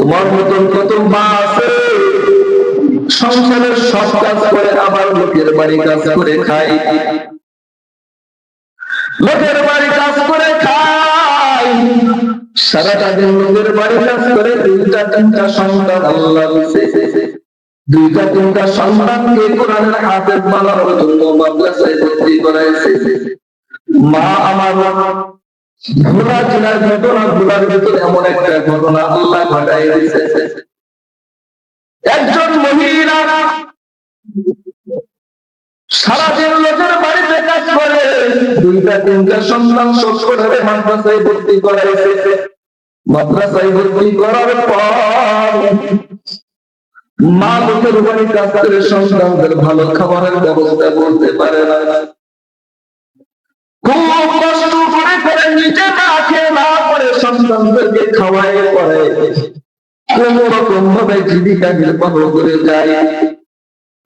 তোমার মতন কত মা আছে সংসারের সব কাজ করে আবার লোকের বাড়ি কাজ করে খায়, লোকের বাড়ি কাজ করে খায়, সারাটা দিন লোকের বাড়ি কাজ করে। দুইটা তিনটা সন্তান আল্লাহ দিয়েছে, দুইটা তিনটা সন্তানকে কোরআনের হাফেজ বানানোর জন্য মাদ্রাসায় ভর্তি করাইছে। মা আমার ভোলা জেলার ঘটনা, ভোলার ভিতরে এমন একটা ঘটনা আল্লাহ ঘটাই দিয়েছে। একজন মহিলা সারাদিন লোকের বাড়িতে কাজ করে, দুইটা তিনটা সন্তান শোষ করে মাদ্রাসায় ভর্তি করাইছে। মাদ্রাসায় ভর্তি করার পর মা লোকের বাড়ি কাজ করে সন্তানদের ভালো খাবারের ব্যবস্থা করতে পারে না, খুব কষ্ট করে করে নিজে না খেয়ে না করে সন্তানদেরকে খাওয়াই পরে কোন রকম ভাবে জীবিকা নির্বাহ করে যায়।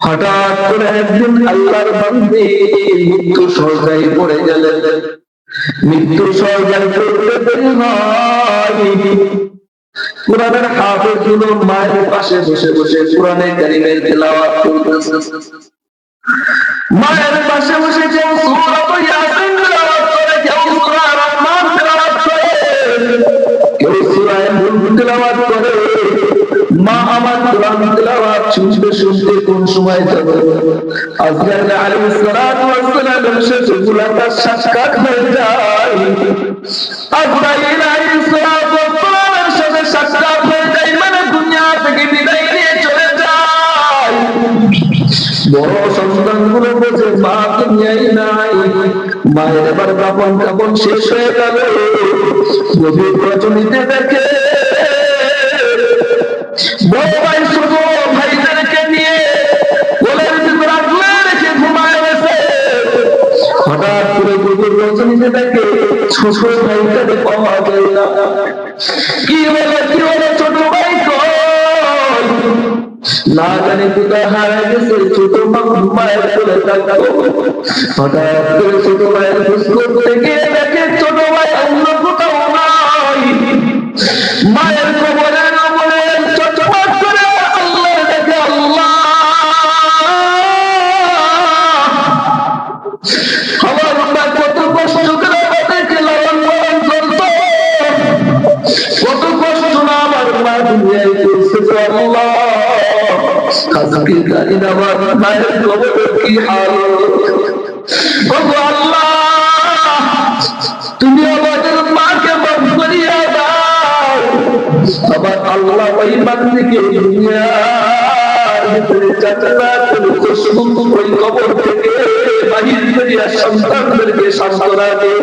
হঠাৎ করে একদিন আল্লাহর বান্দী মৃত্যু সরকারি পড়ে গেলেন। মৃত্যু সরকারি করতে দেরি হয়, কোরআনের হাফেজ গুলো মায়ের পাশে বসে বসে কোরআনে কারিমের তেলাওয়াত করতেছে। মায়ের পাশে বসে কেউ সূরা ইয়াসিন তেলাওয়াত করে, কেউ সূরা রহমান তেলাওয়াত করে, কেউ সূরা মুলক তেলাওয়াত করে। মা আমার কোরআন তেলাওয়াত শুনতে শুনতে কোন সময় যাবে আজরাইল আলাইহিস সালাতু ওয়াস সালাম শেষে মুলাকাত সাক্ষাৎ হয়ে যায়। আজরাইল আলাইহিস সালাতু ওয়াস সালামের সাথে সাক্ষাৎ হয়ে যায় মানে দুনিয়া থেকে বিদায় নিয়ে চলে যায়। বড় সন্তানগুলো বলছে মা দুনিয়ায় নাই, মায়ের এবার কাপন কাপন শেষ হয়ে গেল। গভীর রজনীতে দেখে বড় ভাই ছোট ভাইদেরকে নিয়ে কোলের ভিতরে আগলে রেখে ঘুমায় গেছে। হঠাৎ করে গভীর রজনীতে দেখে ছোট ভাইটাকে পাওয়া যায় না। কি হলো ছোট ভাই কই? না জানি কোথায় হারায় গেছে। ছোট মা মায়ের কোলে থাকতো। হঠাৎ করে ছোট ভাইয়ের খোঁজ করতে গিয়ে দেখে ছোট ভাই অন্য কোথাও নাই। মায়ের কবরের চটপট করে আল্লাহ দেখে, আল্লাহ আমার মা কত কষ্ট করে আমাদেরকে লালন পালন করতো, কত কষ্ট না আমার মা দুনিয়ায় করছে। আল্লাহ আজকে জানি না আমার মায়ের কবরের কি হাল। আল্লাহ তুমি আমাদের মাকে মাফ করিয়া দাও। আবার আল্লাহ ওই বান্দিকে দুনিয়ার ভিতরে যাত্রা করে ওই কবর থেকে বাহির করিয়া সন্তানদেরকে সান্ত্বনা দিয়ে